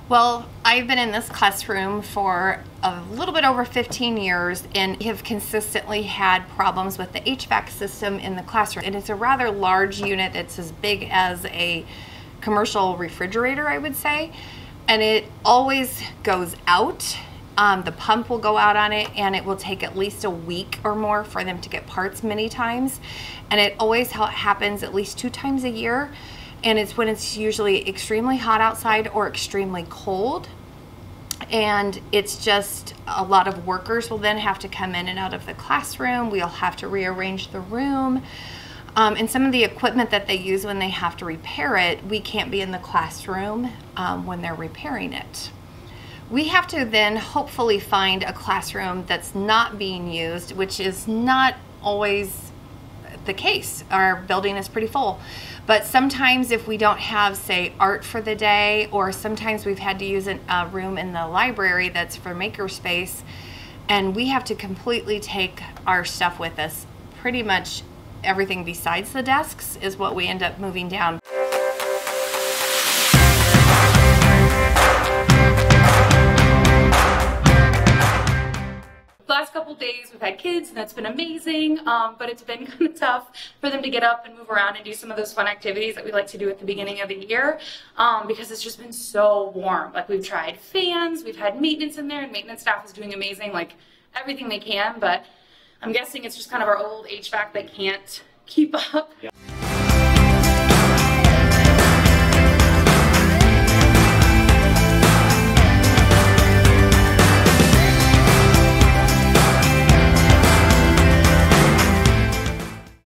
Well, I've been in this classroom for a little bit over 15 years and have consistently had problems with the HVAC system in the classroom. And it's a rather large unit. It's as big as a commercial refrigerator, I would say. And it always goes out. The pump will go out on it, and it will take at least a week or more for them to get parts many times. And it always happens at least 2 times a year. And it's when it's usually extremely hot outside or extremely cold. And it's just a lot of workers will then have to come in and out of the classroom. We'll have to rearrange the room. And some of the equipment that they use when they have to repair it, we can't be in the classroom when they're repairing it. We have to then hopefully find a classroom that's not being used, which is not always the case. Our building is pretty full. But sometimes if we don't have, say, art for the day, or sometimes we've had to use a room in the library that's for makerspace, and we have to completely take our stuff with us. Pretty much everything besides the desks is what we end up moving down. Last couple days we've had kids and that's been amazing, but it's been kind of tough for them to get up and move around and do some of those fun activities that we like to do at the beginning of the year because it's just been so warm. Like, we've tried fans, we've had maintenance in there, and maintenance staff is doing amazing, like everything they can, but I'm guessing it's just kind of our old HVAC that can't keep up. Yeah.